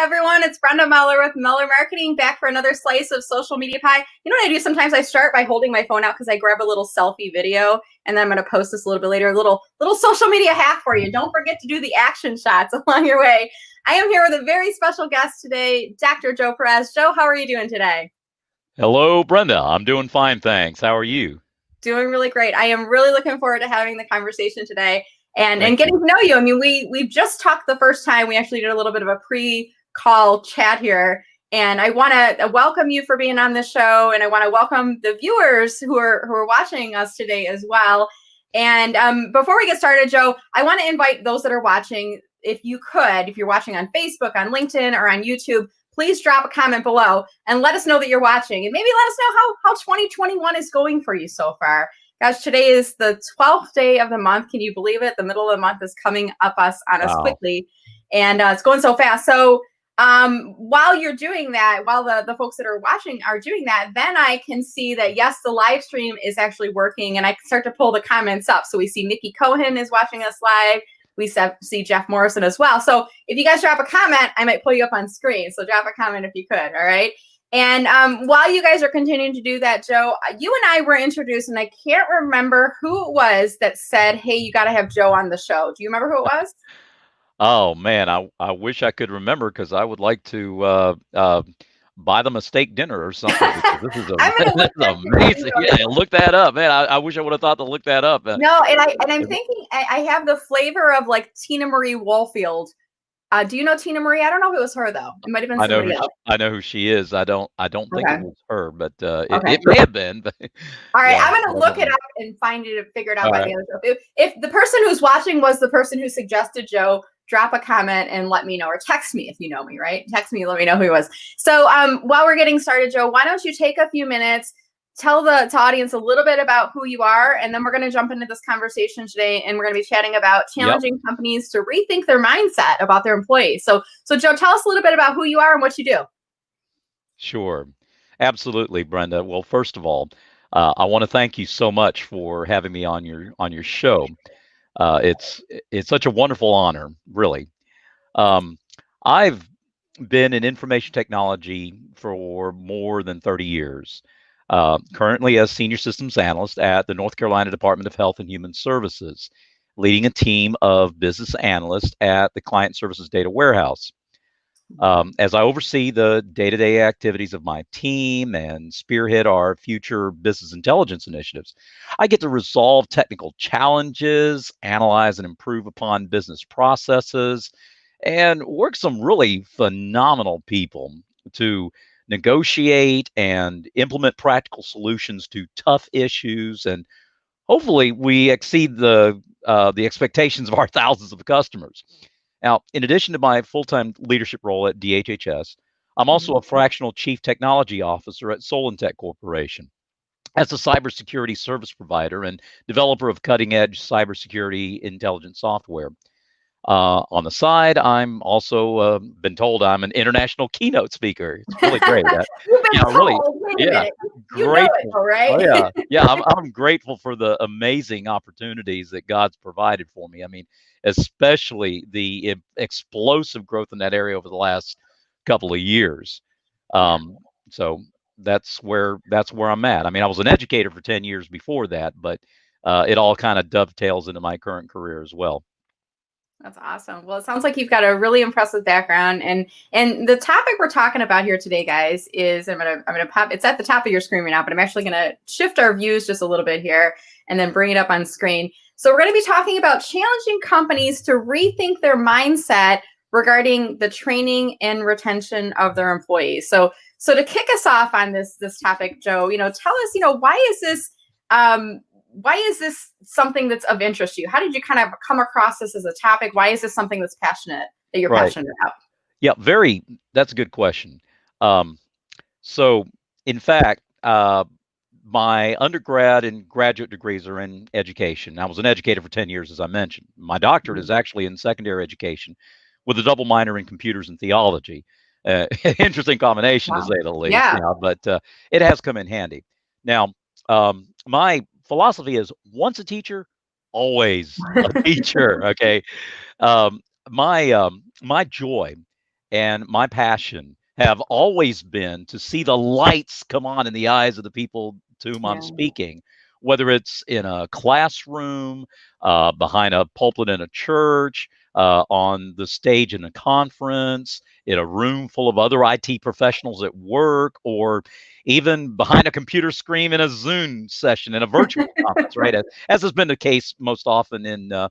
everyone. It's Brenda Muller with Muller Marketing, back for another slice of social media pie. You know what I do sometimes? I start by holding my phone out because I grab a little selfie video, and then I'm going to post this a little bit later. A little social media hack for you. Don't forget to do the action shots along your way. I am here with a very special guest today, Dr. Joe Perez. Joe, how are you doing today? Hello, Brenda. I'm doing fine, thanks. How are you? Doing really great. I am really looking forward to having the conversation today and Thank getting you. to know you. I mean, we just talked the first time. We actually did a little bit of a pre-call chat here, and I want to welcome you for being on this show, and I want to welcome the viewers who are watching us today as well. And before we get started, Joe, I want to invite those that are watching, if you're watching on Facebook, on LinkedIn, or on YouTube, please drop a comment below and let us know that you're watching, and maybe let us know how 2021 is going for you so far. Gosh, today is the 12th day of the month. Can you believe it? The middle of the month is coming on us quickly, and it's going so fast. So while you're doing that, while the folks that are watching are doing that, then I can see that, yes, the live stream is actually working, and I can start to pull the comments up. So we see Nikki Cohen is watching us live. We see Jeff Morrison as well. So if you guys drop a comment, I might pull you up on screen. So drop a comment if you could, all right? And while you guys are continuing to do that, Joe, you and I were introduced, and I can't remember who it was that said, hey, you got to have Joe on the show. Do you remember who it was? Oh man, I wish I could remember because I would like to buy them a steak dinner or something. Because this is this is amazing. Yeah, look that up, man. I wish I would have thought to look that up. No, and I'm thinking I have the flavor of like Tina Marie Woolfield. Do you know Tina Marie? I don't know if it was her though. It might have been somebody else. I know who she is. I don't think it was her, but Okay. it may have been. But, all right, yeah, I'm gonna look it up and figure it out by the end of the show. If the person who's watching was the person who suggested Joe, drop a comment and let me know, or text me if you know me, right? Text me, let me know who it was. So while we're getting started, Joe, why don't you take a few minutes, tell the audience a little bit about who you are, and then we're going to jump into this conversation today, and we're going to be chatting about challenging companies to rethink their mindset about their employees. So Joe, tell us a little bit about who you are and what you do. Sure. Absolutely, Brenda. Well, first of all, I want to thank you so much for having me on your show. It's such a wonderful honor, really. I've been in information technology for more than 30 years. Currently as senior systems analyst at the North Carolina Department of Health and Human Services, leading a team of business analysts at the Client Services Data Warehouse. As I oversee the day-to-day activities of my team and spearhead our future business intelligence initiatives, I get to resolve technical challenges, analyze and improve upon business processes, and work some really phenomenal people to negotiate and implement practical solutions to tough issues, and hopefully we exceed the expectations of our thousands of customers. Now, in addition to my full-time leadership role at DHHS, I'm also a fractional chief technology officer at Solentech Corporation. As a cybersecurity service provider and developer of cutting-edge cybersecurity intelligence software. On the side, I'm also been told I'm an international keynote speaker. It's really great. You've been told. Really, wait a minute. You grateful. know it, all right? Oh yeah, yeah. I'm grateful for the amazing opportunities that God's provided for me. I mean, especially the explosive growth in that area over the last couple of years. So that's where I'm at. I mean, I was an educator for 10 years before that, but it all kind of dovetails into my current career as well. That's awesome. Well, it sounds like you've got a really impressive background, and the topic we're talking about here today, guys, is I'm gonna pop. It's at the top of your screen right now, but I'm actually gonna shift our views just a little bit here and then bring it up on screen. So we're gonna be talking about challenging companies to rethink their mindset regarding the training and retention of their employees. So to kick us off on this topic, Joe, tell us, why is this something that's of interest to you? How did you kind of come across this as a topic? Why is this something that's passionate that you're passionate about? Yeah, that's a good question. So in fact, my undergrad and graduate degrees are in education. I was an educator for 10 years, as I mentioned. My doctorate is actually in secondary education with a double minor in computers and theology. Interesting combination, to say the least. Yeah. But it has come in handy. Now, my philosophy is once a teacher, always a teacher. Okay. My joy and my passion have always been to see the lights come on in the eyes of the people to whom I'm Yeah. speaking, whether it's in a classroom, behind a pulpit in a church, on the stage in a conference, in a room full of other IT professionals at work, or even behind a computer screen in a Zoom session in a virtual conference, right? As has been the case most often in the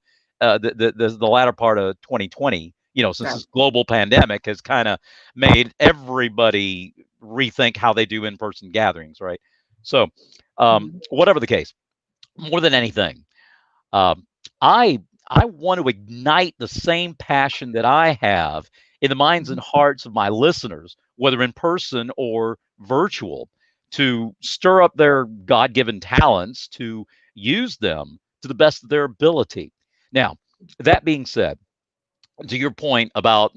latter part of 2020. Since Right. this global pandemic has kind of made everybody rethink how they do in-person gatherings, right? So, Mhm. whatever the case, more than anything, um, I I want to ignite the same passion that I have in the minds and Mhm. hearts of my listeners, whether in person or virtual, to stir up their God-given talents, to use them to the best of their ability. Now, that being said, to your point about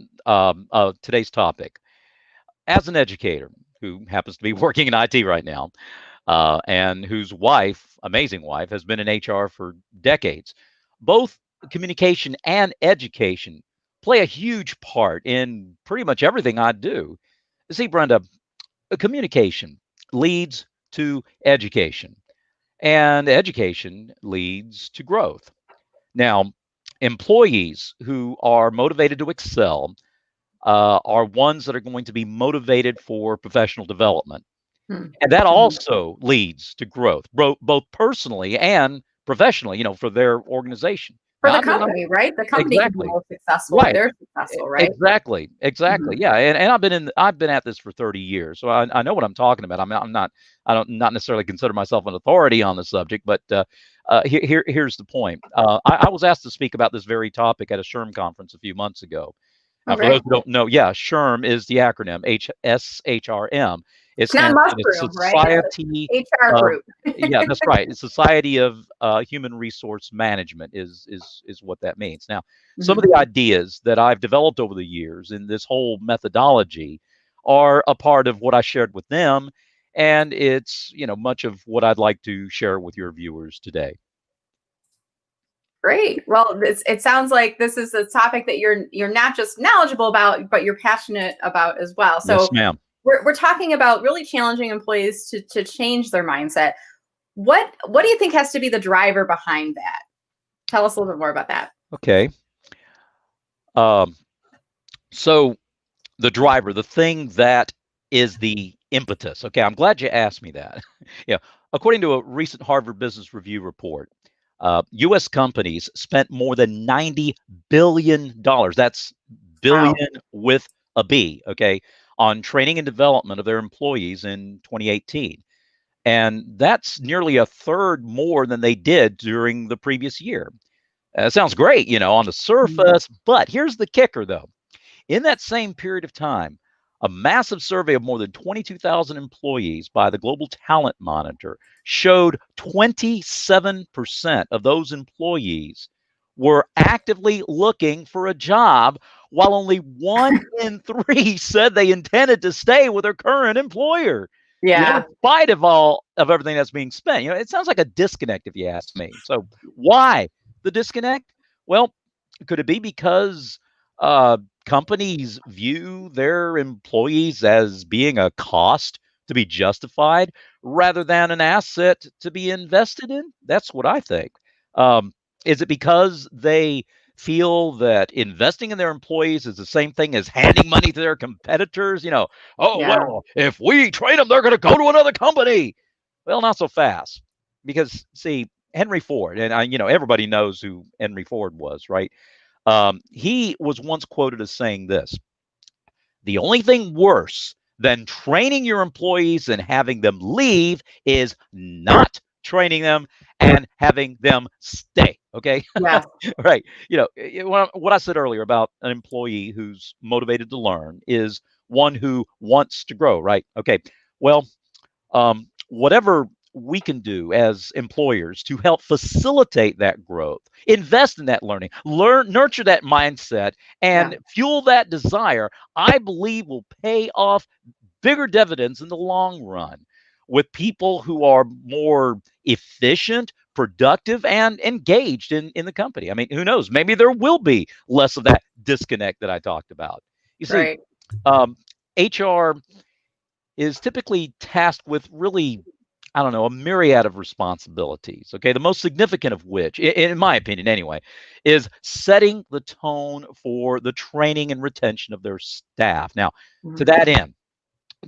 today's topic, as an educator who happens to be working in IT right now, and whose wife, amazing wife, has been in HR for decades. Both communication and education play a huge part in pretty much everything I do. See, Brenda, communication leads to education, and education leads to growth. Now, employees who are motivated to excel are ones that are going to be motivated for professional development. Mhm. And that Mhm. also leads to growth, both personally and professionally, for their organization. For Now, the I'm company, right? The company can be exactly most successful if right. they're successful, right? Exactly. Mhm. Yeah, and I've been at this for 30 years, so I know what I'm talking about. I don't not necessarily consider myself an authority on the subject, but here's the point. I was asked to speak about this very topic at a SHRM conference a few months ago. Now, Oh, for those great. who don't know, yeah, SHRM is the acronym SHRM. It It's not stands for the mushroom, right? Society It's HR of, group. yeah, that's right. It's Society of Human Resource Management is what that means. Now, some of Mhm. the ideas that I've developed over the years in this whole methodology are a part of what I shared with them, and it's much of what I'd like to share with your viewers today. Great. Well, it sounds like this is a topic that you're not just knowledgeable about, but you're passionate about as well. Yes, So ma'am. we're talking about really challenging employees to change their mindset. What do you think has to be the driver behind that? Tell us a little bit more about that. Okay. Um, so the driver, the thing that is the impetus. Okay, I'm glad you asked me that. Yeah, according to a recent Harvard Business Review report, U.S. companies spent more than $90 billion. That's billion Wow. with a B. Okay, on training and development of their employees in 2018, and that's nearly a third more than they did during the previous year. It sounds great, on the Mhm. surface, but here's the kicker, though. In that same period of time, a massive survey of more than 22,000 employees by the Global Talent Monitor showed 27% of those employees were actively looking for a job, while only 1 in 3 said they intended to stay with their current employer. In Yeah. spite of everything that's being spent, it sounds like a disconnect, if you ask me. So, why the disconnect? Well, could it be because companies view their employees as being a cost to be justified rather than an asset to be invested in? That's what I think. Um, is it because they feel that investing in their employees is the same thing as handing money to their competitors? Oh, Yeah. well, if we train them, they're going to go to another company. Well, not so fast. Because, see, Henry Ford, and everybody knows who Henry Ford was, right? He was once quoted as saying this: the only thing worse than training your employees and having them leave is not training them and having them stay. Okay. Yes. Right. What I said earlier about an employee who's motivated to learn is one who wants to grow. Right. Okay. Well, whatever we can do as employers to help facilitate that growth, invest in that learning, nurture that mindset, Yeah. and fuel that desire, I believe will pay off bigger dividends in the long run with people who are more efficient, productive, and engaged in the company. I mean, who knows? Maybe there will be less of that disconnect that I talked about. You see, Right. HR is typically tasked with really, I don't know, a myriad of responsibilities. Okay, the most significant of which, in my opinion anyway, is setting the tone for the training and retention of their staff. Now, to that end,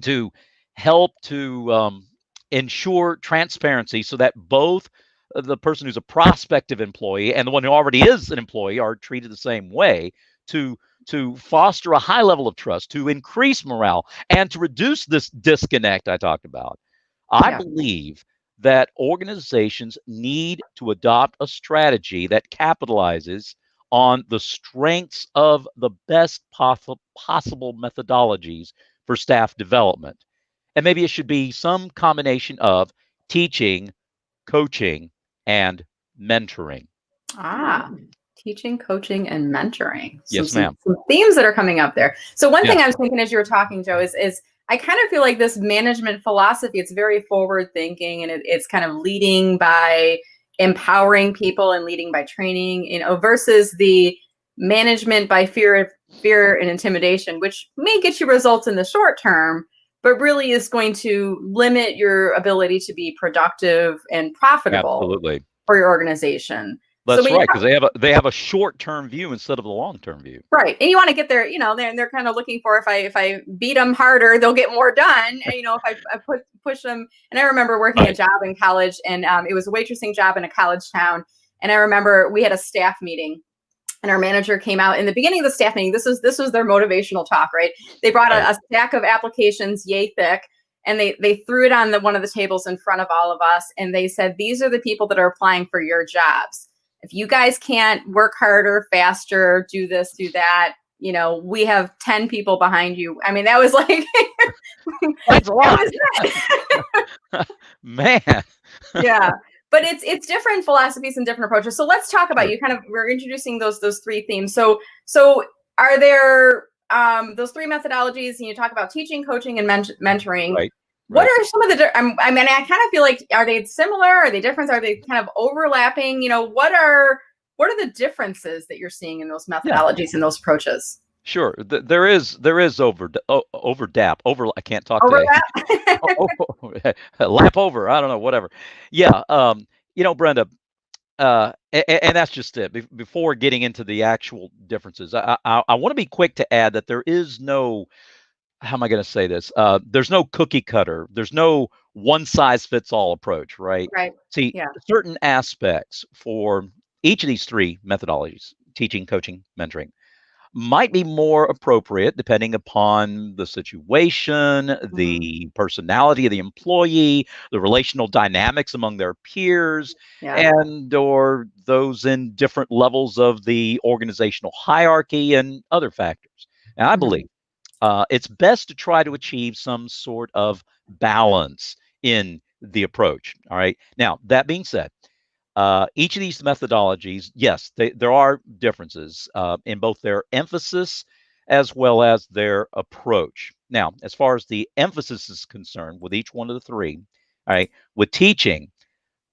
to help to ensure transparency so that both the person who's a prospective employee and the one who already is an employee are treated the same way, to foster a high level of trust, to increase morale, and to reduce this disconnect I talked about. I Yeah. believe that organizations need to adopt a strategy that capitalizes on the strengths of the best possible methodologies for staff development. And maybe it should be some combination of teaching, coaching, and mentoring. Ah, teaching, coaching, and mentoring. Yes, ma'am. Some themes that are coming up there. So one thing Yes. I was thinking as you were talking, Joe, is I kind of feel like this management philosophy, it's very forward thinking, and it's kind of leading by empowering people and leading by training, versus the management by fear and intimidation, which may get you results in the short term, but really is going to limit your ability to be productive and profitable Absolutely. for your organization. So That's when you right, because they have a short-term view instead of a long-term view. right, and you want to get there, they're kind of looking for, if I beat them harder, they'll get more done. And, if I push them. And I remember working a job in college, and it was a waitressing job in a college town. And I remember we had a staff meeting, and our manager came out in the beginning of the staff meeting. This was their motivational talk, right? They brought a stack of applications, yay thick, and they threw it on one of the tables in front of all of us, and they said, "These are the people that are applying for your jobs. If you guys can't work harder, faster, do this, do that, we have 10 people behind you." I mean, that was like, that's a lot. Man. Yeah. But it's different philosophies and different approaches. So let's talk about, we're introducing those three themes. So are there those three methodologies, and you talk about teaching, coaching, and mentoring. Right. What are some of the, I mean, I kind of feel like, are they similar? Are they different? Are they kind of overlapping? What are the differences that you're seeing in those methodologies and those approaches? Sure. There is I can't talk today. Lap over. I don't know, whatever. Yeah. Brenda, and that's just it. Before getting into the actual differences, I want to be quick to add that there is no, how am I going to say this? There's no cookie cutter. There's no one size fits all approach, right? Right. See, Yeah. certain aspects for each of these three methodologies, teaching, coaching, mentoring, might be more appropriate depending upon the situation, the personality of the employee, the relational dynamics among their peers, and or those in different levels of the organizational hierarchy and other factors. And I believe it's best to try to achieve some sort of balance in the approach. All right. Now, that being said, each of these methodologies, yes, there are differences in both their emphasis as well as their approach. Now, as far as the emphasis is concerned with each one of the three, all right, with teaching,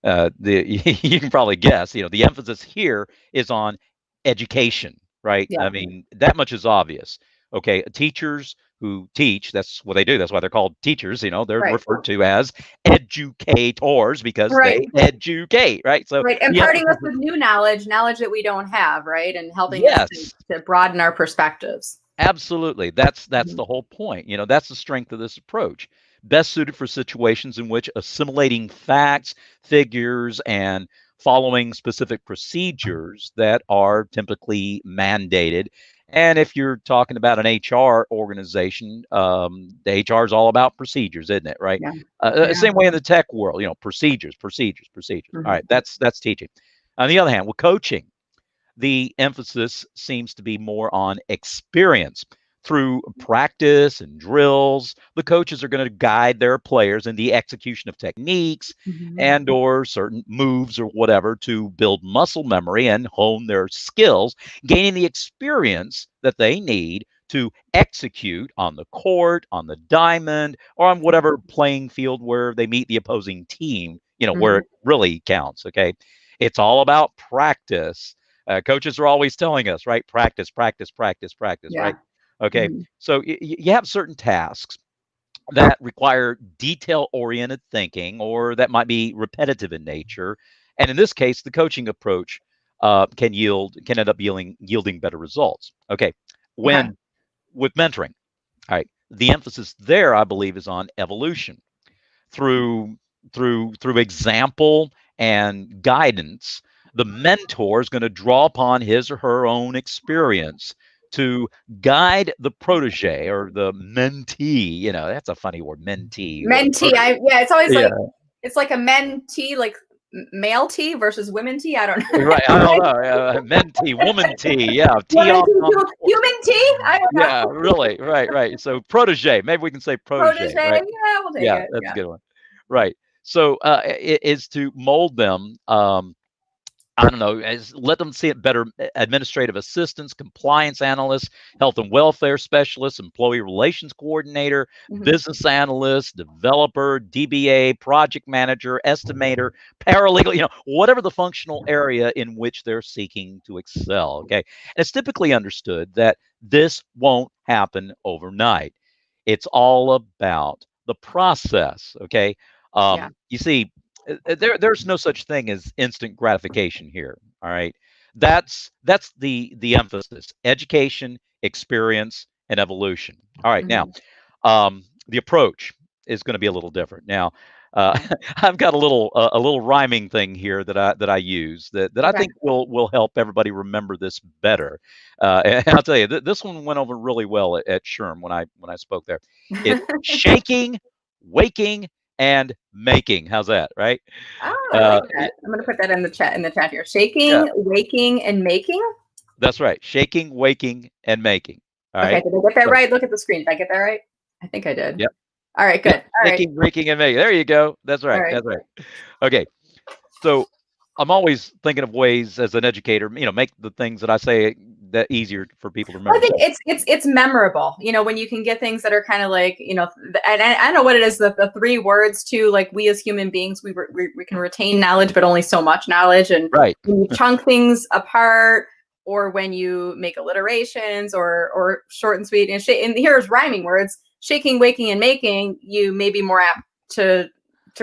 you can probably guess, the emphasis here is on education, right? Yeah. I mean, that much is obvious. Okay, teachers who teach, that's what they do. That's why they're called teachers. They're referred to as educators because they educate, right? So imparting us with new knowledge that we don't have, right? And helping us to broaden our perspectives. Absolutely. That's the whole point. That's the strength of this approach. Best suited for situations in which assimilating facts, figures, and following specific procedures that are typically mandated. And if you're talking about an HR organization, the HR is all about procedures, isn't it? Right. Same way in the tech world, procedures. All right. That's teaching. On the other hand, with coaching, the emphasis seems to be more on experience. Through practice and drills, the coaches are going to guide their players in the execution of techniques and or certain moves or whatever to build muscle memory and hone their skills, gaining the experience that they need to execute on the court, on the diamond, or on whatever playing field where they meet the opposing team, where it really counts. Okay. It's all about practice. Coaches are always telling us, right? Practice, right? Okay, Mhm. so you have certain tasks that require detail-oriented thinking, or that might be repetitive in nature. And in this case, the coaching approach can end up yielding better results. Okay, Okay. when with mentoring, all right, the emphasis there, I believe, is on evolution through through example and guidance. The mentor is going to draw upon his or her own experience to guide the protege or the mentee. That's a funny word, mentee. What a Mentee. Yeah, it's always yeah, like it's like a men tea, like male tea versus women tea. I don't know. right. I don't know. Mentee, woman tea. Yeah, tea Women off tea, on the sport. human tea? I don't Yeah, know. really. Right, right. So protege. Maybe we can say protege. Protege. Right. Yeah, we'll take Yeah, it. that's a Yeah. good one. Right. So it is to mold them. I don't know, let them see it better. Administrative assistants, compliance analysts, health and welfare specialists, employee relations coordinator, Mhm. business analyst, developer, DBA, project manager, estimator, paralegal, whatever the functional area in which they're seeking to excel. Okay. And it's typically understood that this won't happen overnight. It's all about the process. Okay. Yeah. You see, there's no such thing as instant gratification here. All right, that's the emphasis: education, experience, and evolution. All right, now Mhm. the approach is going to be a little different. Now, Okay. I've got a little rhyming thing here that I use that I Okay. think will help everybody remember this better. And I'll tell you, this one went over really well at SHRM when I spoke there. It's shaking, waking, and making. How's that? Right? Oh, I Uh, like that. I'm gonna put that in the chat here. yeah, Shaking, waking, and making. that's right. Shaking, waking, and making. All Okay, right. did I get that So, right? Look at the screen. Did I get that right? I think I did. yep, All right, yep. good. All right. Shaking, waking, and making. There you go. That's All right. right. That's right. Okay. So I'm always thinking of ways as an educator, make the things that I say that easier for people to Well, I remember. think So it's memorable, when you can get things that are kind of like, and I don't know what it is, the three words too, like we as human beings, we can retain knowledge, but only so much knowledge. And right. when you chunk things apart, or when you make alliterations or short and sweet, and here's rhyming words, shaking, waking, and making, you may be more apt to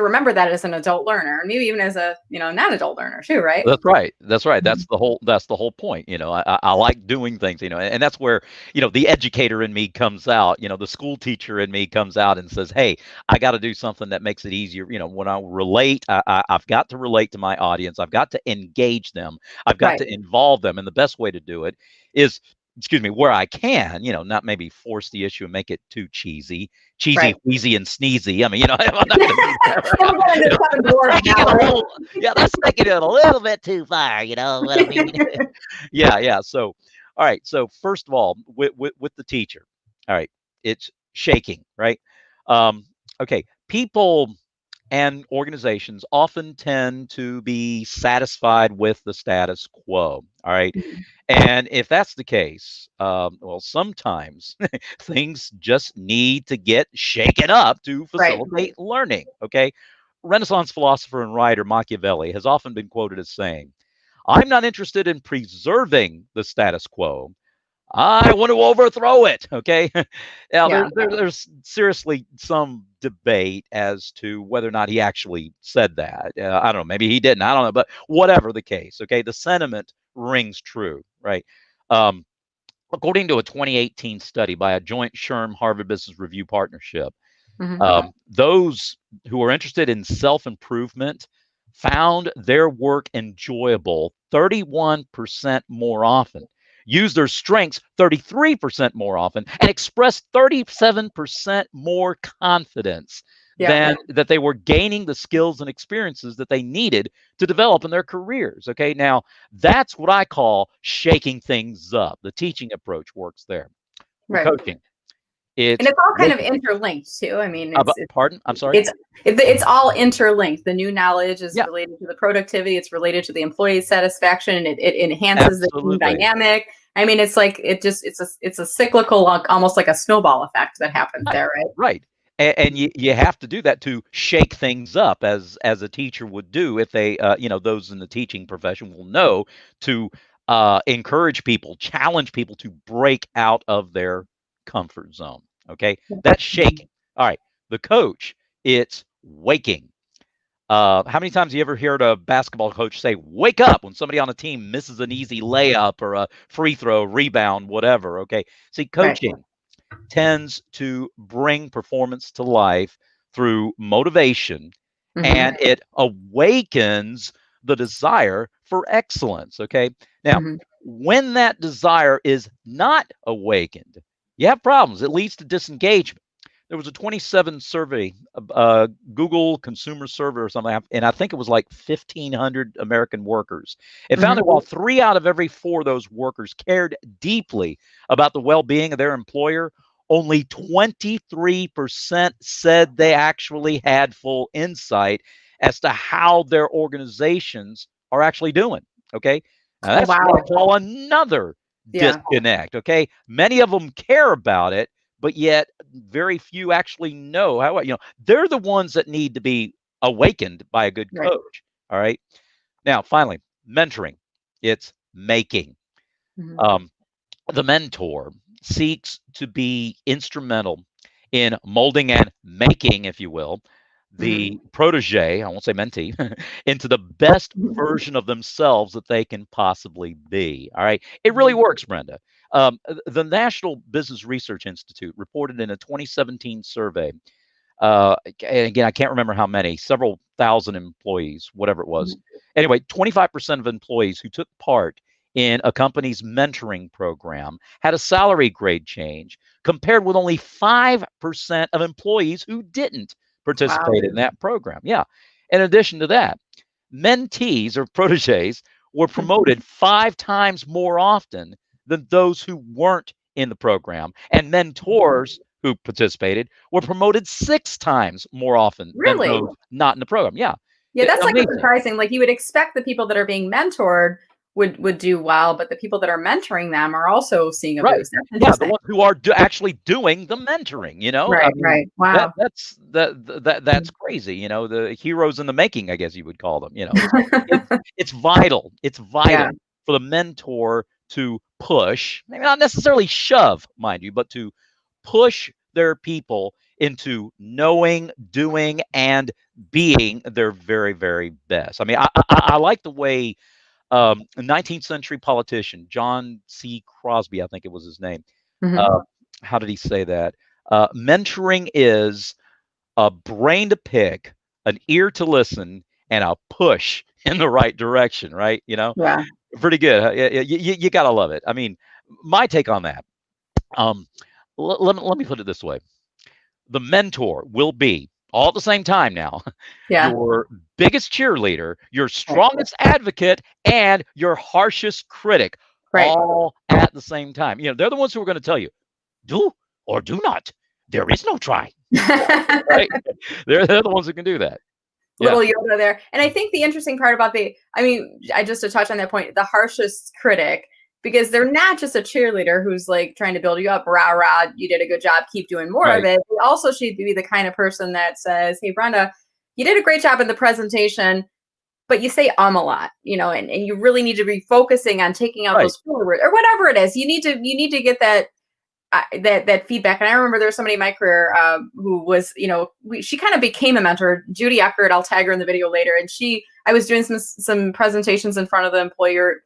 remember that as an adult learner, maybe even as a non-adult learner too, right? That's right. That's right. Mhm. That's the whole point. I like doing things, and that's where, the educator in me comes out, the school teacher in me comes out and says, "Hey, I got to do something that makes it easier." When I relate, I've got to relate to my audience. I've got to engage them. I've got Right, to involve them. And the best way to do it is, excuse me, where I can, not maybe force the issue and make it too cheesy, right. wheezy, and sneezy. I mean, I'm not going to do that. Then we got You into know, seven that's dwarfs taking now, it a right? little, yeah, that's taking it a little bit too far. You know what I mean? Yeah, yeah. So, all right. So, first of all, with the teacher, all right, it's shaking, right? Um, okay, people and organizations often tend to be satisfied with the status quo. All right. Mhm. And if that's the case, well, sometimes things just need to get shaken up to Right. facilitate learning. Okay. Renaissance philosopher and writer Machiavelli has often been quoted as saying, "I'm not interested in preserving the status quo. I want to overthrow it." Okay. Now, Yeah. there's seriously some debate as to whether or not he actually said that. I don't know. Maybe he didn't. I don't know. But whatever the case, okay, the sentiment rings true, right? Um, According to a 2018 study by a joint SHRM Harvard Business Review partnership, Hmm. those who are interested in self improvement found their work enjoyable 31% more often, used their strengths 33% more often, and expressed 37% more confidence Yeah. than that they were gaining the skills and experiences that they needed to develop in their careers. Okay, now that's what I call shaking things up. The teaching approach works there. With Right. coaching, And it's it's all kind of waking. interlinked too. I mean, Pardon? I'm sorry. it's it's all interlinked. The new knowledge is Yeah, related to the productivity. It's related to the employee satisfaction. It enhances the team absolutely. dynamic. I mean, it's like it's a cyclical, like, almost like a snowball effect that happens Right, there, right? right. And you have to do that to shake things up as a teacher would do if they, those in the teaching profession will know to encourage people, challenge people to break out of their comfort zone. Okay, that's shaking. All right, the coach, it's waking. How many times have you ever heard a basketball coach say, wake up, when somebody on a team misses an easy layup or a free throw, rebound, whatever? Okay. See, Right. coaching tends to bring performance to life through motivation, Mm-hmm. and it awakens the desire for excellence. Okay. Now, Mm-hmm. when that desire is not awakened, you have problems. It leads to disengagement. There was a 27 survey, Google consumer survey or something, and I think it was like 1,500 American workers. It found Mm-hmm. that while 3 out of every 4 of those workers cared deeply about the well-being of their employer, only 23% said they actually had full insight as to how their organizations are actually doing. Okay. Now Oh, that's what I wow. call another Yeah. disconnect. Okay. Many of them care about it, but yet very few actually know how, they're the ones that need to be awakened by a good Right. coach. All right. Now, finally, mentoring, it's making. Mm-hmm. Um, the mentor seeks to be instrumental in molding and making, if you will, Mm-hmm. the protege, I won't say mentee, into the best version of themselves that they can possibly be. All right. It really works, Brenda. The National Business Research Institute reported in a 2017 survey, and again, I can't remember how many, several thousand employees, whatever it was. Anyway, 25% of employees who took part in a company's mentoring program had a salary grade change, compared with only 5% of employees who didn't Wow. participate in that program. Yeah. In addition to that, mentees or proteges were promoted 5 times more often than those who weren't in the program, and mentors who participated were promoted 6 times more often than Really? those not in the program. Yeah. Yeah, that's like Amazing. surprising. Like you would expect the people that are being mentored would do well, but the people that are mentoring them are also seeing a Right. boost. That's Yeah, the interesting. ones who are actually doing the mentoring, I Right, mean, right. Wow. that's crazy, the heroes in the making, I guess you would call them, So it's vital. It's Yeah. vital for the mentor to push, maybe not necessarily shove, mind you, but to push their people into knowing, doing, and being their very, very best. I mean, I like the way a 19th century politician, John C. Crosby, I think it was his name. Hmm. Uh, how did he say that? Mentoring is a brain to pick, an ear to listen, and a push in the right direction, right? Yeah. Pretty good. You got to love it. I mean, my take on that. Um, let me put it this way: the mentor will be all at the same time now Yeah. your biggest cheerleader, your Right. strongest advocate, and your harshest critic, Right. all at the same time. They're the ones who are going to tell you, do or do not. There is no try. Right? They're the ones who can do that. Yeah. Little Yoda there. And I think the interesting part about I just to touch on that point, the harshest critic, because they're not just a cheerleader who's like trying to build you up, rah, rah, you did a good job, keep doing more of Right. it. They also should be the kind of person that says, hey, Brenda, you did a great job in the presentation, but you say a lot, and you really need to be focusing on taking out Right. those filler words or whatever it is. You need to get that that feedback. And I remember there was somebody in my career who was, she kind of became a mentor. Judy Eckert, I'll tag her in the video later. And I was doing some presentations in front of the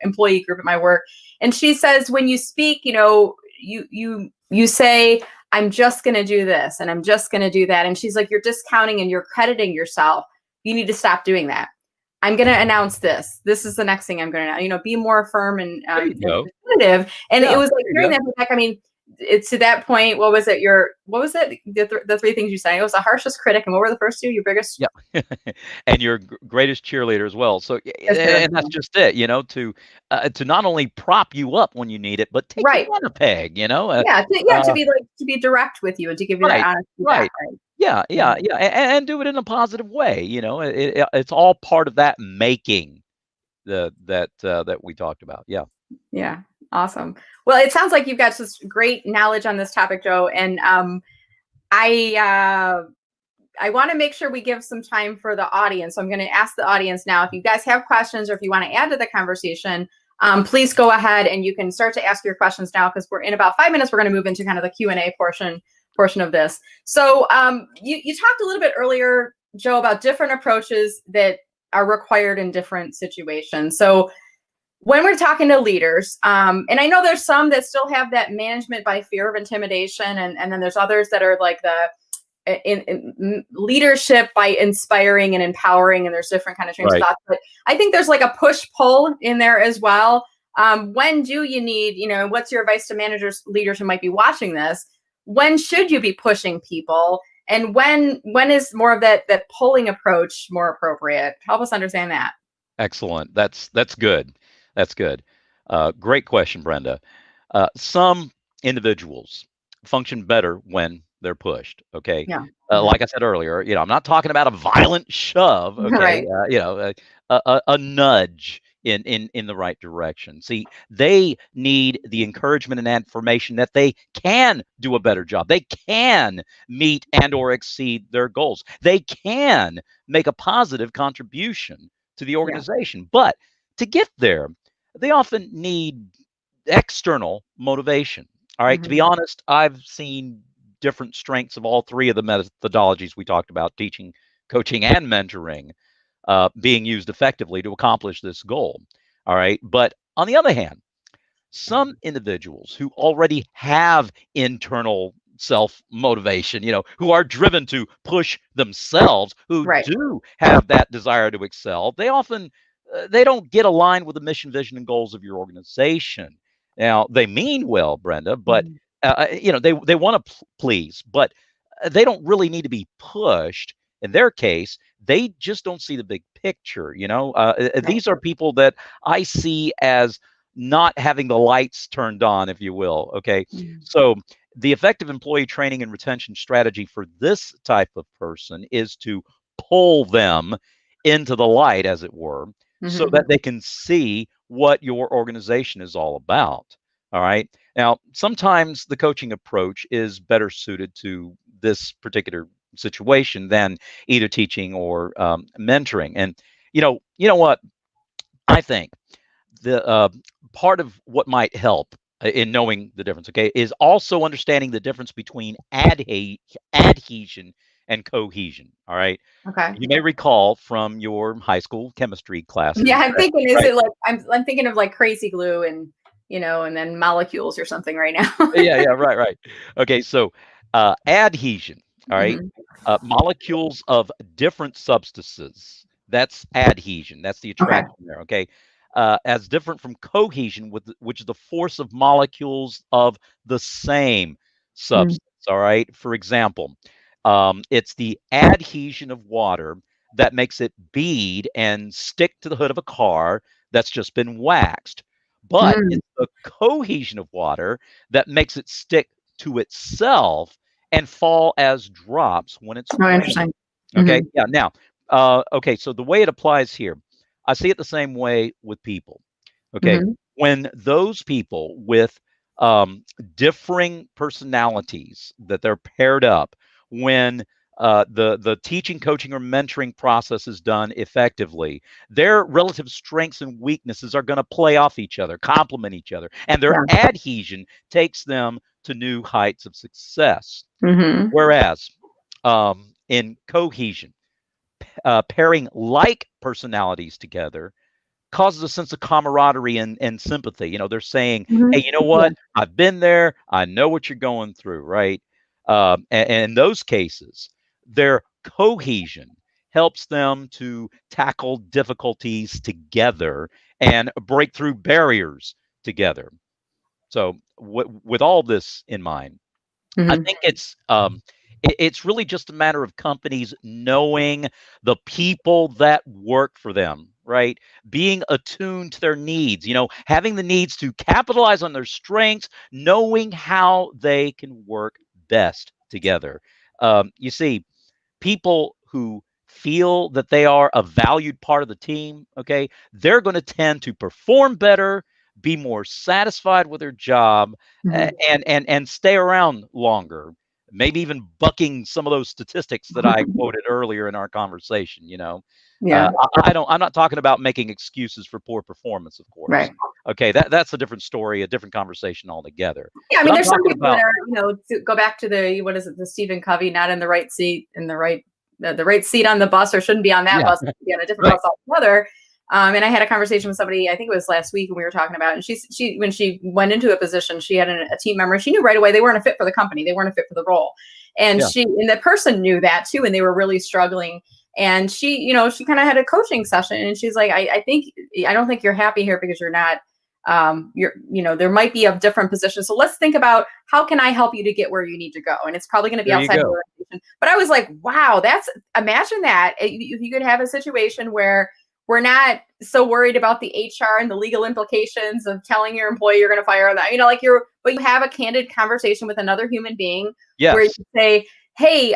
employee group at my work, and she says, when you speak, you say, I'm just going to do this and I'm just going to do that. And she's like, you're discounting and you're crediting yourself. You need to stop doing that. I'm going to announce this. This is the next thing I'm going to, be more firm and There you go. definitive. And Yeah. it was like There you hearing go. that back. I mean, it's to that point. What was it? The 3 things you said? It was the harshest critic, and what were the first 2? Your biggest. Yeah. And your greatest cheerleader as well. So, and that's just it, to not only prop you up when you need it, but take you Right. down a peg, Yeah. To be direct with you and to give you that Right, honest feedback. right. Right. Yeah, yeah, Mhm. yeah, and do it in a positive way, it's all part of that making that we talked about. Yeah. Yeah. Awesome. Well, it sounds like you've got such great knowledge on this topic, Joe, and I want to make sure we give some time for the audience. So I'm going to ask the audience now if you guys have questions or if you want to add to the conversation. please go ahead and you can start to ask your questions now, because we're in about 5 minutes. We're going to move into kind of the Q&A portion of this. So you talked a little bit earlier, Joe, about different approaches that are required in different situations. So when we're talking to leaders, and I know there's some that still have that management by fear of intimidation, and then there's others that are like the in leadership by inspiring and empowering, and there's different kind of trains of thought. But I think there's like a push-pull in there as well. When do you need, what's your advice to managers, leaders who might be watching this? When should you be pushing people? And when is more of that pulling approach more appropriate? Help us understand that. Excellent. That's good. That's good. Great question, Brenda. Some individuals function better when they're pushed. Okay. Yeah. Like I said earlier, I'm not talking about a violent shove. Okay. Right. A nudge in the right direction. See, they need the encouragement and affirmation that they can do a better job. They can meet and or exceed their goals. They can make a positive contribution to the organization. But to get there, they often need external motivation. All right. To be honest, I've seen different strengths of all three of the methodologies we talked about: teaching, coaching, and mentoring, being used effectively to accomplish this goal. All right. But on the other hand, some individuals who already have internal self motivation, who are driven to push themselves, who do have that desire to excel, they often they don't get aligned with the mission, vision, and goals of your organization. Now, they mean well, Brenda, but they want to please, but they don't really need to be pushed. In their case, they just don't see the big picture. These are people that I see as not having the lights turned on, if you will. Okay. So the effective employee training and retention strategy for this type of person is to pull them into the light, as it were, so that they can see what your organization is all about. All right. Now, sometimes the coaching approach is better suited to this particular situation than either teaching or mentoring. And you know what? I think the part of what might help in knowing the difference, okay, is also understanding the difference between adhesion and cohesion. All right. Okay. You may recall from your high school chemistry classes. Yeah, I'm thinking, is it like I'm thinking of like crazy glue and and then molecules or something right now. Yeah, right. Okay, so adhesion. All right. Molecules of different substances. That's adhesion. That's the attraction there. Okay. As different from cohesion, which is the force of molecules of the same substance. All right. For example, it's the adhesion of water that makes it bead and stick to the hood of a car that's just been waxed. But it's the cohesion of water that makes it stick to itself and fall as drops when it's Interesting. Okay. Yeah. Now, okay. So the way it applies here, I see it the same way with people. Okay. When those people with differing personalities that they're paired up, when the teaching, coaching, or mentoring process is done effectively, their relative strengths and weaknesses are going to play off each other, complement each other, and their adhesion takes them to new heights of success. Whereas in cohesion, pairing like personalities together causes a sense of camaraderie and sympathy. They're saying, hey, you know what? I've been there. I know what you're going through, right? And in those cases, their cohesion helps them to tackle difficulties together and break through barriers together. So with all this in mind, I think it's really just a matter of companies knowing the people that work for them, right? Being attuned to their needs, having the needs to capitalize on their strengths, knowing how they can work best together. You see, people who feel that they are a valued part of the team, okay, they're going to tend to perform better, be more satisfied with their job, and stay around longer. maybe even bucking some of those statistics that I quoted earlier in our conversation. Yeah. I'm not talking about making excuses for poor performance, of course. Right. Okay, that's a different story, a different conversation altogether. Yeah, I But mean, I'm there's some talking people that about, are, to go back to the Stephen Covey, not in the right seat, in the right seat on the bus, or shouldn't be on that yeah, bus, be on a different right, bus altogether. And I had a conversation with somebody, I think it was last week, and we were talking about, and she when she went into a position, she had a team member. She knew right away they weren't a fit for the company, they weren't a fit for the role, and yeah, the person knew that too, and they were really struggling. And she kind of had a coaching session, and she's like, I don't think you're happy here because you're not. There might be a different position. So let's think about, how can I help you to get where you need to go? And it's probably going to be there you outside the go. organization. But I was like, wow, imagine that if you could have a situation where we're not so worried about the HR and the legal implications of telling your employee you're going to fire them. But you have a candid conversation with another human being where you Yes, say, hey,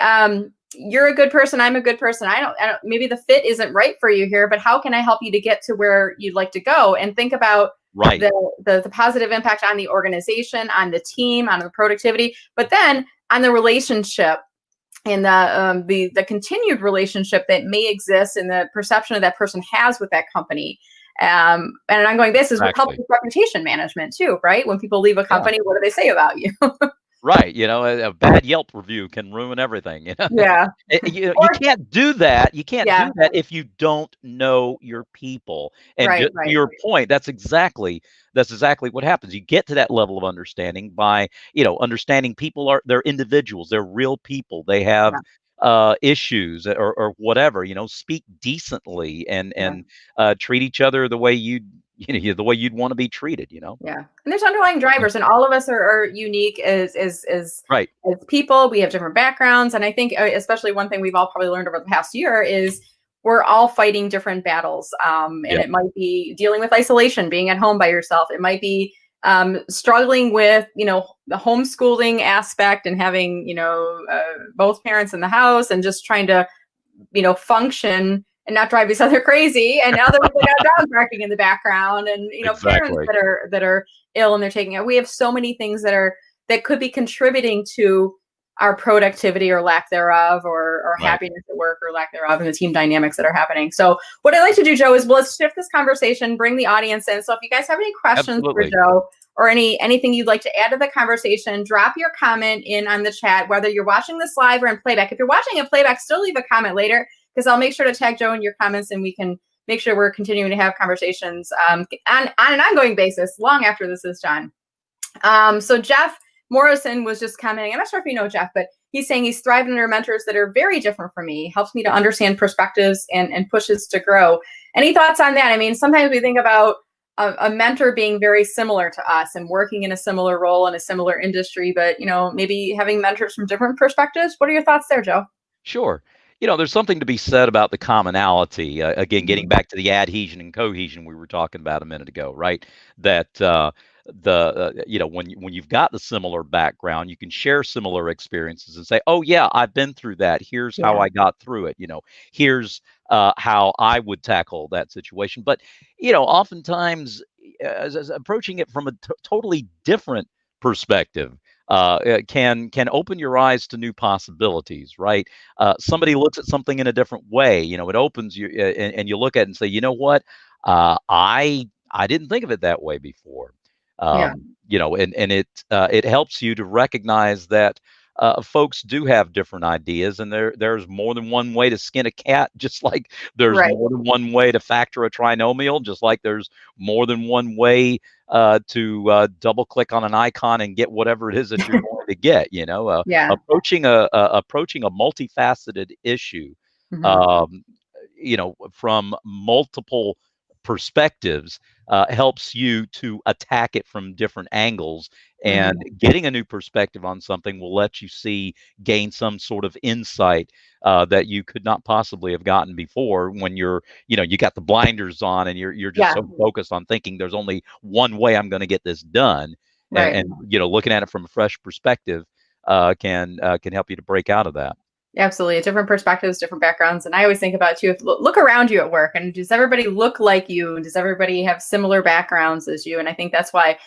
you're a good person, I'm a good person. I don't, maybe the fit isn't right for you here, but how can I help you to get to where you'd like to go? And think about right, the positive impact on the organization, on the team, on the productivity, but then on the relationship, and the continued relationship that may exist, and the perception that person has with that company. And an ongoing basis would help exactly. with reputation management too, right? When people leave a Yeah. company, what do they say about you? Right, a bad Yelp review can ruin everything. Yeah. You Or can't do that. You can't yeah, do that if you don't know your people. And right, just to right. your point, that's exactly what happens. You get to that level of understanding by, understanding people they're individuals, they're real people. They have Yeah, issues or whatever. Speak decently and yeah. treat each other the way the way you'd want to be treated. Yeah, and there's underlying drivers, and all of us are unique Right. as people. We have different backgrounds, and I think especially one thing we've all probably learned over the past year is we're all fighting different battles. And Yep. it might be dealing with isolation, being at home by yourself. It might be struggling with the homeschooling aspect, and having both parents in the house, and just trying to function and not drive each other crazy. And other people got dogs barking in the background, and parents Exactly. that are ill and they're taking it. We have so many things that could be contributing to our productivity or lack thereof, or Right. happiness at work or lack thereof, and the team dynamics that are happening. So what I'd like to do, Joe, is let's shift this conversation, bring the audience in. So if you guys have any questions for Absolutely. Joe, or anything you'd like to add to the conversation, drop your comment in on the chat, whether you're watching this live or in playback. If you're watching in playback, still leave a comment later, because I'll make sure to tag Joe in your comments, and we can make sure we're continuing to have conversations on an ongoing basis long after this is done. So Jeff Morrison was just commenting. I'm not sure if you know Jeff, but he's saying he's thriving under mentors that are very different from me. Helps me to understand perspectives and pushes to grow. Any thoughts on that? I mean, sometimes we think about a mentor being very similar to us and working in a similar role in a similar industry, but maybe having mentors from different perspectives. What are your thoughts there, Joe? Sure. There's something to be said about the commonality. Again, getting Mhm. back to the adhesion and cohesion we were talking about a minute ago, right? That when you've got the similar background, you can share similar experiences and say, "Oh yeah, I've been through that. Here's how Yeah. I got through it. Here's how I would tackle that situation." But oftentimes, as approaching it from a totally different perspective can open your eyes to new possibilities, right? Somebody looks at something in a different way. It opens you, and you look at it and say, you know what? I didn't think of it that way before. Yeah. And it helps you to recognize that folks do have different ideas, and there's more than one way to skin a cat, just like there's Right. more than one way to factor a trinomial, just like there's more than one way to double click on an icon and get whatever it is that you're going to get. Yeah. Approaching a multifaceted issue, Hmm. um, from multiple perspectives helps you to attack it from different angles. And Hmm. getting a new perspective on something will let you gain some sort of insight that you could not possibly have gotten before when you got the blinders on and you're just Yeah. so focused on thinking there's only one way I'm going to get this done. And, Right. and looking at it from a fresh perspective can help you to break out of that. Absolutely. Different perspectives, different backgrounds. And I always think about too, if look around you at work, and does everybody look like you? Does everybody have similar backgrounds as you? And I think that's why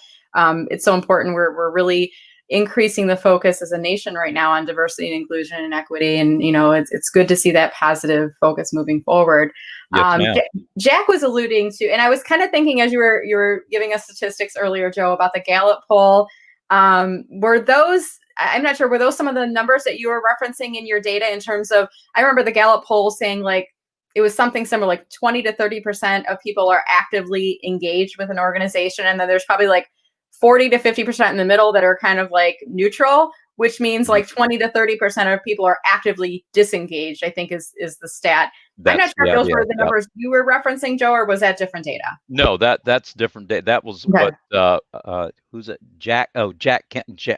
it's so important. We're really increasing the focus as a nation right now on diversity and inclusion and equity. And, it's good to see that positive focus moving forward. Yes, ma'am. Jack was alluding to, and I was kind of thinking as you were giving us statistics earlier, Joe, about the Gallup poll. Were those, I'm not sure, were those some of the numbers that you were referencing in your data in terms of, I remember the Gallup poll saying like, it was something similar, like 20 to 30% of people are actively engaged with an organization. And then there's probably like 40 to 50% in the middle that are kind of like neutral, which means like 20 to 30% of people are actively disengaged, I think is the stat. I'm not sure if those were the numbers you were referencing, Joe, or was that different data? No, that's different data. That was Okay. what, who's it? Jack Jampel.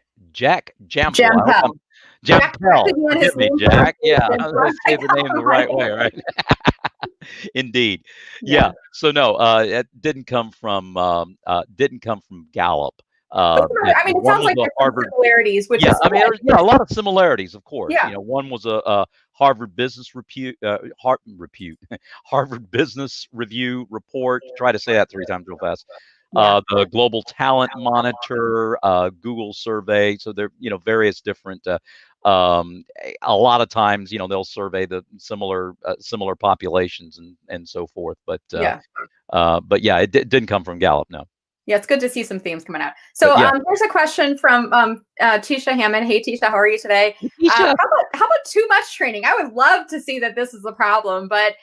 Jampel. Forgive me, Jack. Yeah, let's say the name the right way, right? Indeed. Yeah. So no, it didn't come from Gallup. It sounds like there's some similarities. Which I mean, there's a lot of similarities, of course. Yeah. One was a Harvard Business Harvard Business Review report. Try to say that 3 times real fast. The Global Talent Monitor, Google survey. So there, various different. A lot of times, they'll survey the similar populations and so forth. But yeah, it didn't come from Gallup. No. Yeah, it's good to see some themes coming out. So there's a question from Tisha Hammond. Hey, Tisha, how are you today? How about too much training? I would love to see that this is a problem, but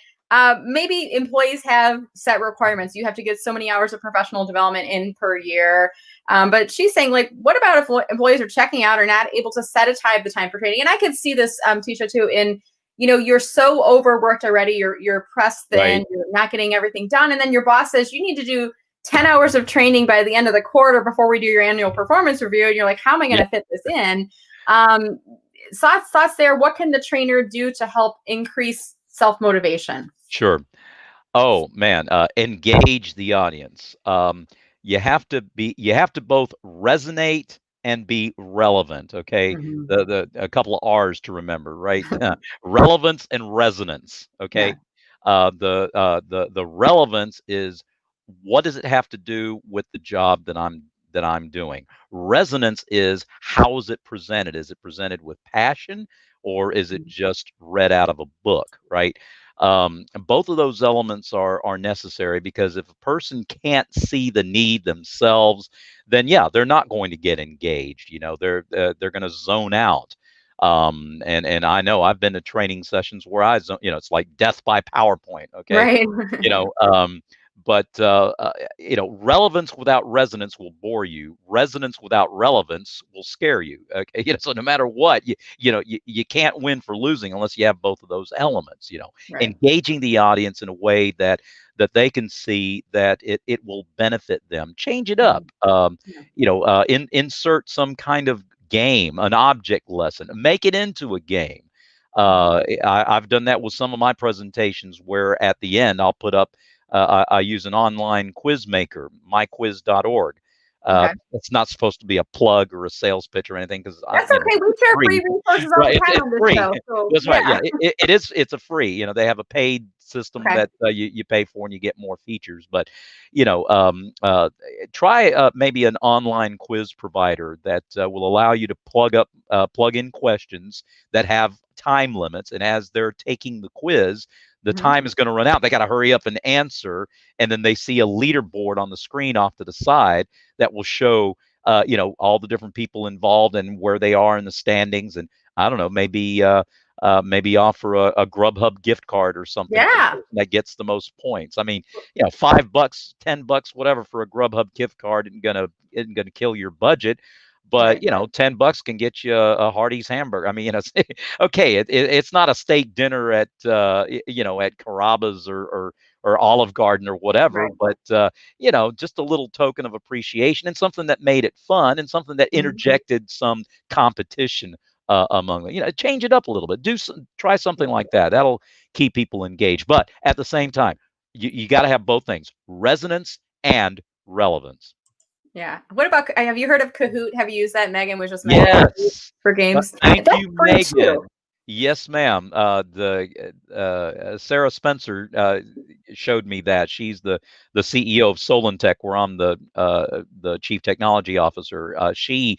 maybe employees have set requirements. You have to get so many hours of professional development in per year. But she's saying, like, what about if employees are checking out or not able to set aside the time for training? And I could see this, Tisha, too, in, you're so overworked already. You're pressed thin. Right. You're not getting everything done. And then your boss says you need to do 10 hours of training by the end of the quarter before we do your annual performance review. And you're like, how am I going to fit this in? Thoughts there. What can the trainer do to help increase self-motivation? Sure. Oh man, engage the audience. You have to both resonate and be relevant. Okay. Mm-hmm. A couple of R's to remember, right? Relevance and resonance. Okay. Yeah. The relevance is, what does it have to do with the job that I'm doing? Resonance is, how is it presented? Is it presented with passion, or is it just read out of a book, right? Both of those elements are necessary, because if a person can't see the need themselves, then they're not going to get engaged. They're going to zone out. And I know I've been to training sessions where it's like death by PowerPoint. Okay. Right. But relevance without resonance will bore you. Resonance without relevance will scare you. Okay? So no matter what, you can't win for losing unless you have both of those elements. Right. Engaging the audience in a way that they can see that it will benefit them. Change it up. Insert some kind of game, an object lesson. Make it into a game. I've done that with some of my presentations, where at the end I'll put up. I use an online quiz maker, myquiz.org. It's not supposed to be a plug or a sales pitch or anything, because that's okay. We share free resources all the time on this show. So, that's right. Yeah, it is. It's a free. They have a paid system that you pay for and you get more features. But try maybe an online quiz provider that will allow you to plug in questions that have time limits, and as they're taking the quiz, the time is going to run out. They got to hurry up and answer. And then they see a leaderboard on the screen off to the side that will show, all the different people involved and where they are in the standings. And I don't know, maybe offer a Grubhub gift card or something that gets the most points. I mean, $5, $10, whatever for a Grubhub gift card isn't gonna kill your budget. But $10 can get you a Hardee's hamburger. I mean, okay, it's not a steak dinner at at Carrabba's or Olive Garden or whatever, but just a little token of appreciation, and something that made it fun, and something that interjected some competition among them. Change it up a little bit. Try something like that. That'll keep people engaged. But at the same time, you got to have both things: resonance and relevance. Yeah. What about, have you heard of Kahoot? Have you used that? Megan was just mentioning for games. Thank you, Megan. Yes, ma'am. Sarah Spencer showed me that. She's the CEO of Solentech, where I'm the chief technology officer. She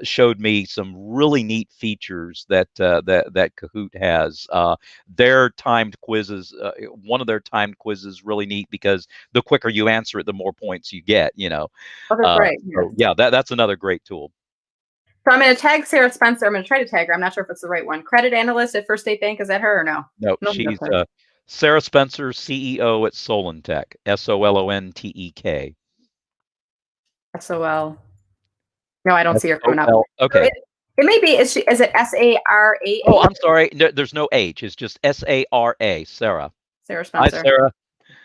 showed me some really neat features that Kahoot has. Their timed quizzes, one of their timed quizzes, is really neat because the quicker you answer it, the more points you get. Oh, that's right. So yeah, that's another great tool. So I'm going to tag Sarah Spencer. I'm going to try to tag her. I'm not sure if it's the right one. Credit analyst at First State Bank. Is that her or no? No, No, she's that's her. Sarah Spencer, CEO at Solentech, Solontek. SOL. No, I don't see her coming up. SOL. Okay. It may be. Is it SARAH? Oh, I'm sorry. No, there's no H. It's just SARA. Sarah. Sarah Hi, Spencer. Sarah.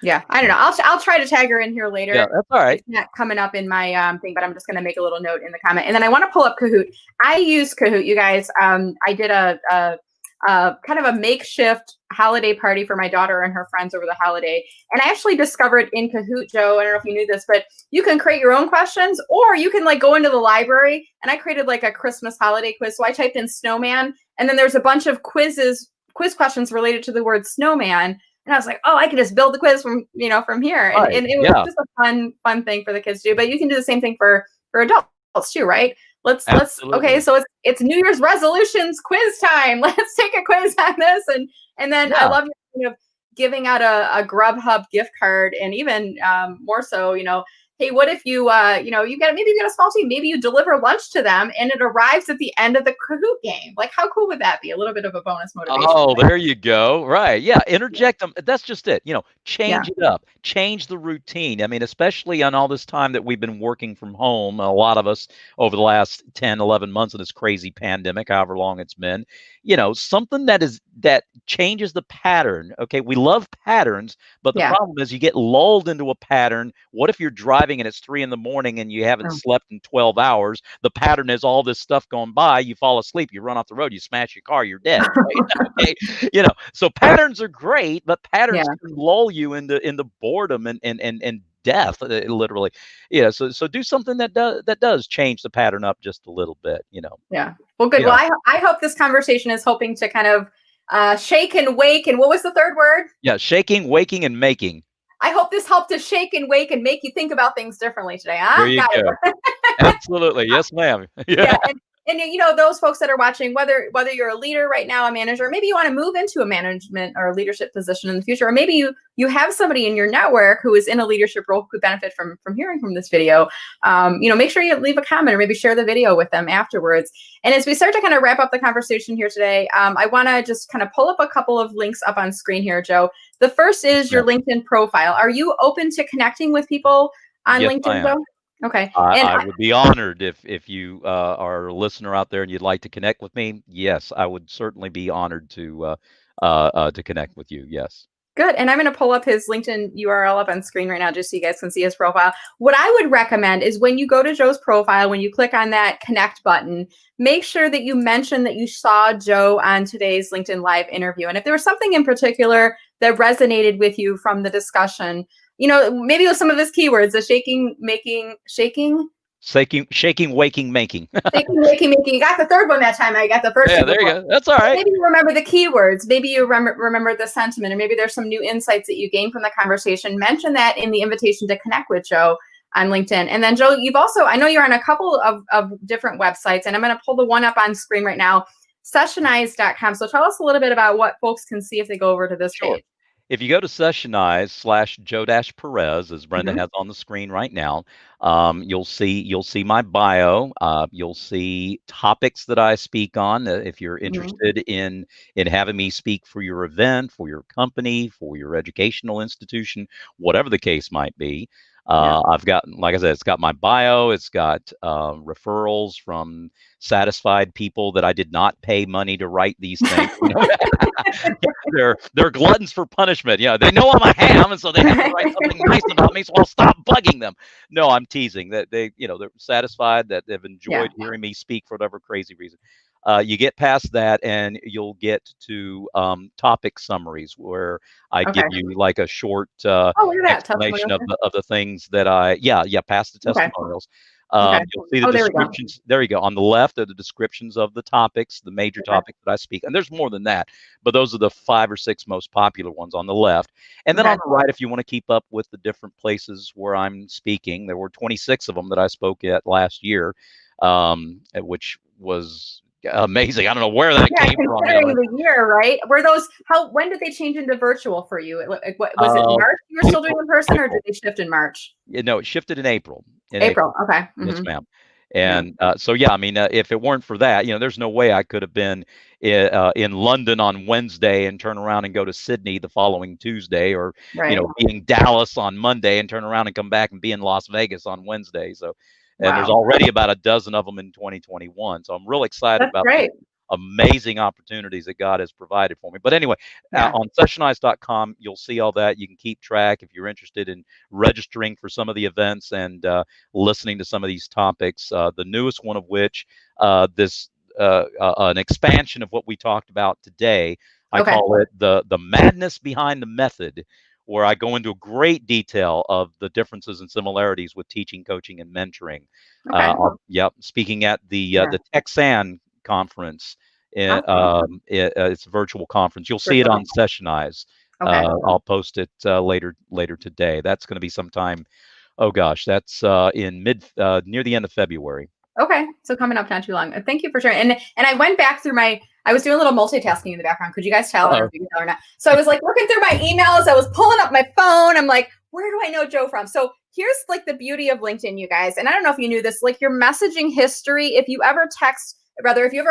Yeah, I don't know. I'll try to tag her in here later. Yeah, that's all right. It's not coming up in my thing, but I'm just going to make a little note in the comment. And then I want to pull up Kahoot. I use Kahoot, you guys. I did a kind of a makeshift holiday party for my daughter and her friends over the holiday. And I actually discovered in Kahoot, Joe, I don't know if you knew this, but you can create your own questions, or you can like go into the library. And I created like a Christmas holiday quiz. So I typed in snowman, and then there's a bunch of quiz questions related to the word snowman. And I was like, oh, I can just build the quiz from here. And, Right. and it was just a fun thing for the kids to do. But you can do the same thing for adults too, right? Let's okay, so it's New Year's resolutions quiz time. Let's take a quiz on this. And then I love giving out a Grubhub gift card, and even more so, hey, what if you you got a small team, maybe you deliver lunch to them and it arrives at the end of the Kahoot game. Like, how cool would that be? A little bit of a bonus motivation. Oh, there you go. Right. Yeah. Interject them. That's just it. Change it up, change the routine. I mean, especially on all this time that we've been working from home, a lot of us over the last 10, 11 months of this crazy pandemic, however long it's been, something that changes the pattern. Okay. We love patterns, but the problem is you get lulled into a pattern. What if you're driving and it's 3 a.m. and you haven't slept in 12 hours? The pattern is all this stuff going by. You fall asleep, you run off the road, you smash your car, you're dead. Right? Okay. So patterns are great, but patterns can lull you into boredom and death, literally. So do something that does change the pattern up just a little bit. Yeah. Well, good. Well, I hope this conversation is hoping to kind of shake and wake. And what was the third word? Yeah, shaking, waking, and making. I hope this helped to shake and wake and make you think about things differently today. Huh? There you go. Absolutely. Yes, ma'am. Yeah. And those folks that are watching, whether you're a leader right now, a manager, maybe you want to move into a management or a leadership position in the future, or maybe you have somebody in your network who is in a leadership role who could benefit from hearing from this video. Make sure you leave a comment or maybe share the video with them afterwards. And as we start to kind of wrap up the conversation here today, I want to just kind of pull up a couple of links up on screen here, Joe. The first is your LinkedIn profile. Are you open to connecting with people on LinkedIn, Joe? Okay. I would be honored if you are a listener out there and you'd like to connect with me. Yes, I would certainly be honored to connect with you. Yes. Good. And I'm going to pull up his LinkedIn URL up on screen right now just so you guys can see his profile. What I would recommend is when you go to Joe's profile, when you click on that connect button, make sure that you mention that you saw Joe on today's LinkedIn Live interview. And if there was something in particular that resonated with you from the discussion, maybe with some of his keywords, the shaking, waking, making. Shaking, waking, making. Shaking, waking, making. You got the third one that time. I got the first one. Yeah, there you go. That's all right. Maybe you remember the keywords. Maybe you remember the sentiment, and maybe there's some new insights that you gained from the conversation. Mention that in the invitation to connect with Joe on LinkedIn. And then, Joe, you've also, I know you're on a couple of different websites, and I'm going to pull the one up on screen right now, Sessionizecom. So tell us a little bit about what folks can see if they go over to this page. If you go to Sessionize/Joe-Perez, as Brenda has on the screen right now, you'll see my bio. You'll see topics that I speak on. If you're interested in having me speak for your event, for your company, for your educational institution, whatever the case might be. I've got, like I said, it's got my bio. It's got referrals from satisfied people that I did not pay money to write these things. They're gluttons for punishment. They know I'm a ham, and so they have to write something nice about me, so I'll stop bugging them. No, I'm teasing. That they're satisfied, that they've enjoyed hearing me speak for whatever crazy reason. You get past that and you'll get to topic summaries where I give you like a short explanation of the things that past the testimonials. Okay. You'll see the Oh, there we go. descriptions. There you go. On the left are the descriptions of the topics, the major Okay. topics that I speak. And there's more than that, but those are the 5 or 6 most popular ones on the left. And then Okay. on the right, if you want to keep up with the different places where I'm speaking, there were 26 of them that I spoke at last year, which was amazing. I don't know where that Yeah, came from. considering the year, right? Were those when did they change into virtual for you? What was it, Uh, March you were still doing April, in person, or did April. they shift in March? No, it shifted in April. In April. April. Okay. Yes, ma'am. Yeah. And so, yeah, I mean, if it weren't for that, there's no way I could have been in London on Wednesday and turn around and go to Sydney the following Tuesday, or Right. be in Dallas on Monday and turn around and come back and be in Las Vegas on Wednesday. So, and there's Wow. already about a dozen of them in 2021. So I'm real excited That's about the great. amazing opportunities that God has provided for me. But anyway, Yeah. on Sessionizecom, you'll see all that. You can keep track if you're interested in registering for some of the events and listening to some of these topics. The newest one of which, this an expansion of what we talked about today. I Okay. call it the madness behind the method, where I go into great detail of the differences and similarities with teaching, coaching, and mentoring. Okay. Yep, speaking at Yeah. the Texan conference. Awesome. It's a virtual conference. You'll see it Virtual. on Sessionize. Okay. I'll post it later today. That's going to be sometime. Oh gosh, that's in near the end of February. Okay. So coming up not too long. Thank you for sharing. And I went back through I was doing a little multitasking in the background. Could you guys tell? I don't know if you can tell or not. So I was like looking through my emails. I was pulling up my phone. I'm like, where do I know Joe from? So here's like the beauty of LinkedIn, you guys. And I don't know if you knew this, like your messaging history, if you ever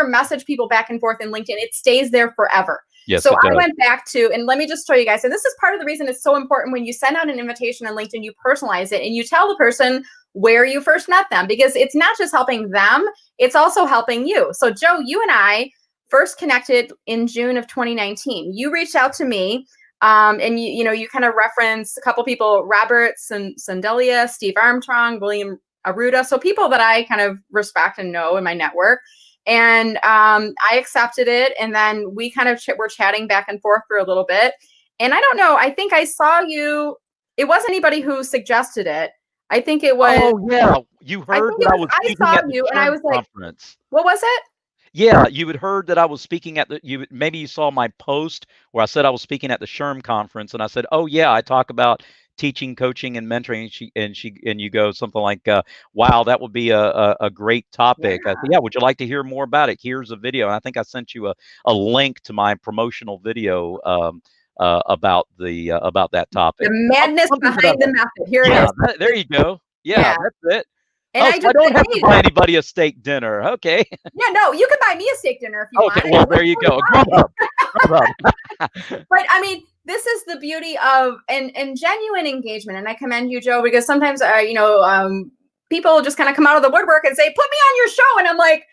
message people back and forth in LinkedIn, it stays there forever. Yes, so it does. I went back to, and let me just show you guys. And this is part of the reason it's so important when you send out an invitation on LinkedIn, you personalize it and you tell the person where you first met them, because it's not just helping them, it's also helping you. So Joe, you and I first connected in June of 2019. You reached out to me, and you kind of referenced a couple people, Robert Sandelia, Steve Armstrong, William Aruda, so people that I kind of respect and know in my network. And I accepted it, and then we kind of were chatting back and forth for a little bit. And I don't know, I think I saw you. It wasn't anybody who suggested it. I think it was. Oh yeah, you heard that I was speaking at the and I was like, conference. What was it? Yeah, you had heard that I was speaking at maybe you saw my post where I said I was speaking at the SHRM conference, and I said, "Oh yeah, I talk about teaching, coaching, and mentoring." And you go something like, "Wow, that would be a great topic." Yeah. I said, "Yeah, would you like to hear more about it? Here's a video." And I think I sent you a link to my promotional video about that topic. The madness behind the method. Here it is. There you go. Yeah, that's it. And So I don't have to buy anybody a steak dinner. Okay. Yeah, no, you can buy me a steak dinner if you want. Okay, well, there you go. Grub up. But I mean, this is the beauty of and genuine engagement. And I commend you, Joe, because sometimes people just kind of come out of the woodwork and say, "Put me on your show," and I'm like,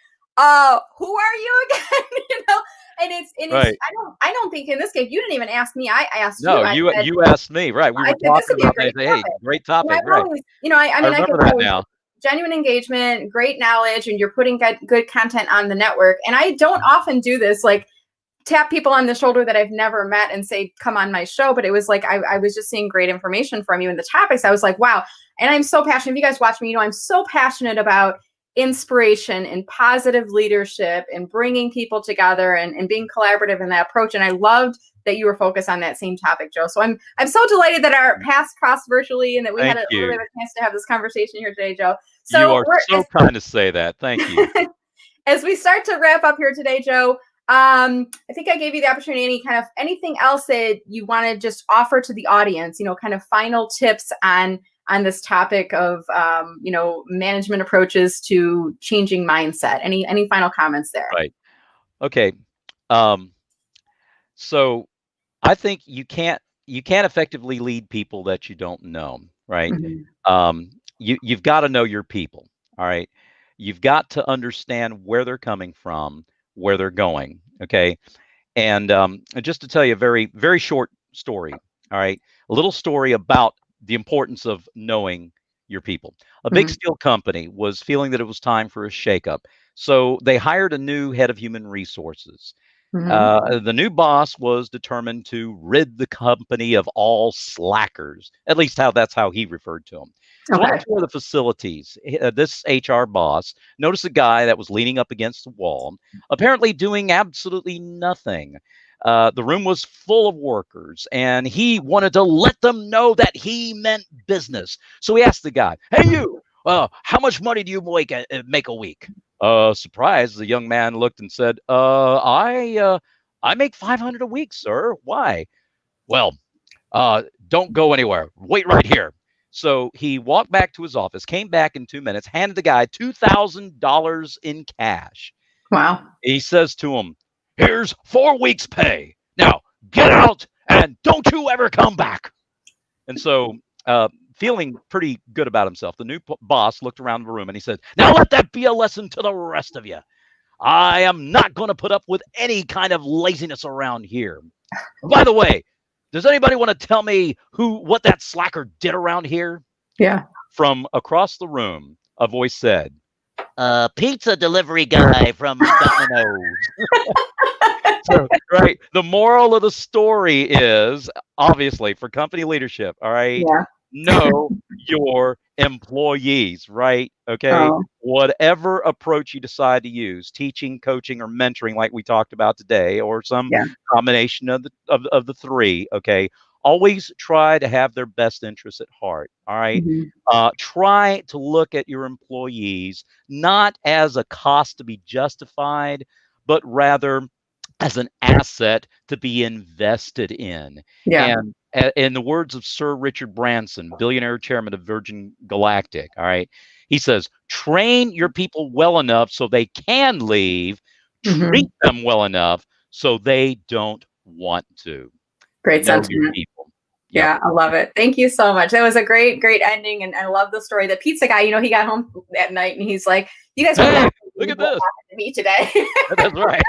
who are you again? And it's right. I don't think in this case you didn't even ask me. I asked you. No, you asked me, right? We were talking about that. Hey, great topic, right? I remember that now. Genuine engagement, great knowledge, and you're putting good content on the network. And I don't often do this, like tap people on the shoulder that I've never met and say, come on my show. But it was like, I was just seeing great information from you in the topics. I was like, wow. And I'm so passionate. If you guys watch me, I'm so passionate about inspiration and positive leadership and bringing people together and being collaborative in that approach. And I loved that you were focused on that same topic, Joe. So I'm so delighted that our paths crossed virtually and that we had a little bit of a chance to have this conversation here today, Joe. So you are so kind to say that. Thank you. As we start to wrap up here today, Joe, I think I gave you the opportunity, anything else that you want to just offer to the audience, kind of final tips on this topic of, management approaches to changing mindset. Any final comments there? Right. Okay. So I think you can't effectively lead people that you don't know, right? Mm-hmm. You've got to know your people. All right. You've got to understand where they're coming from, where they're going. Okay. And just to tell you a very, very short story. All right. A little story about the importance of knowing your people. A big steel company was feeling that it was time for a shakeup. So they hired a new head of human resources. The new boss was determined to rid the company of all slackers. At least that's how he referred to them. So on a tour of the facilities, this HR boss noticed a guy that was leaning up against the wall, apparently doing absolutely nothing. The room was full of workers, and he wanted to let them know that he meant business. So he asked the guy, "Hey, you, how much money do you make a week?" Surprised, the young man looked and said, I make 500 a week, sir. Why?" "Well, don't go anywhere. Wait right here." So he walked back to his office, came back in 2 minutes, handed the guy $2,000 in cash. Wow. He says to him, "Here's 4 weeks' pay. Now get out and don't you ever come back." And so, feeling pretty good about himself, the new boss looked around the room and he said, "Now let that be a lesson to the rest of you. I am not going to put up with any kind of laziness around here. By the way, does anybody want to tell me what that slacker did around here?" Yeah. From across the room, a voice said, "Pizza delivery guy from Domino's." So, right, the moral of the story is, obviously, for company leadership, all right, Yeah. know your employees, right? Okay. Oh. Whatever approach you decide to use, teaching, coaching, or mentoring, like we talked about today, or some combination of the three, okay, always try to have their best interests at heart. All right. Try to look at your employees not as a cost to be justified, but rather as an asset to be invested in. Yeah. And in the words of Sir Richard Branson, billionaire chairman of Virgin Galactic, all right, he says, "Train your people well enough so they can leave, treat them well enough so they don't want to." Great Know your sentiment. people. Yep. Yeah, I love it. Thank you so much. That was a great, great ending. And I love the story. The pizza guy, he got home at night and he's like, "You guys Hey, won't look at what this. happened to me today." That's right.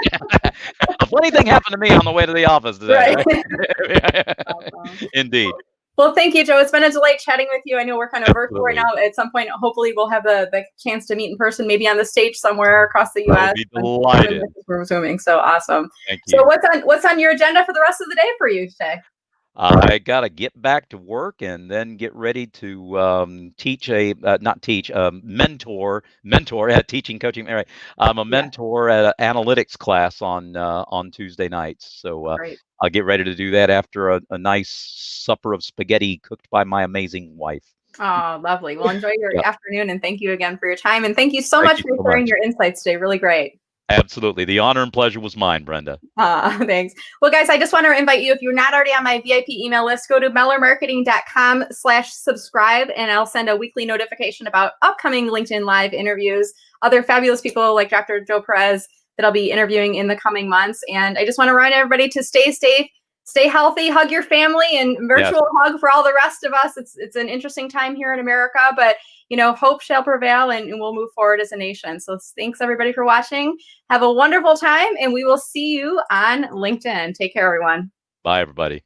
A funny thing happened to me on the way to the office today. Right? Awesome. Indeed. Well, thank you, Joe. It's been a delight chatting with you. I know we're kind of virtual right now. At some point, hopefully, we'll have the chance to meet in person, maybe on the stage somewhere across the U.S. I'll be delighted. We're zooming. So awesome. Thank you. So what's on your agenda for the rest of the day for you today? I got to get back to work and then get ready to teach mentor at teaching, coaching. Right. I'm a mentor at an analytics class on Tuesday nights. So I'll get ready to do that after a nice supper of spaghetti cooked by my amazing wife. Oh, lovely. Well, enjoy your afternoon, and thank you again for your time. And thank you so much for sharing your insights today. Really great. Absolutely. The honor and pleasure was mine, Brenda. Thanks. Well, guys, I just want to invite you, if you're not already on my VIP email list, go to mellermarketing.com/subscribe, and I'll send a weekly notification about upcoming LinkedIn Live interviews, other fabulous people like Dr. Joe Perez that I'll be interviewing in the coming months. And I just want to remind everybody to stay safe, stay healthy, hug your family, and virtual hug for all the rest of us. It's an interesting time here in America, but hope shall prevail, and we'll move forward as a nation. So thanks everybody for watching. Have a wonderful time, and we will see you on LinkedIn. Take care, everyone. Bye, everybody.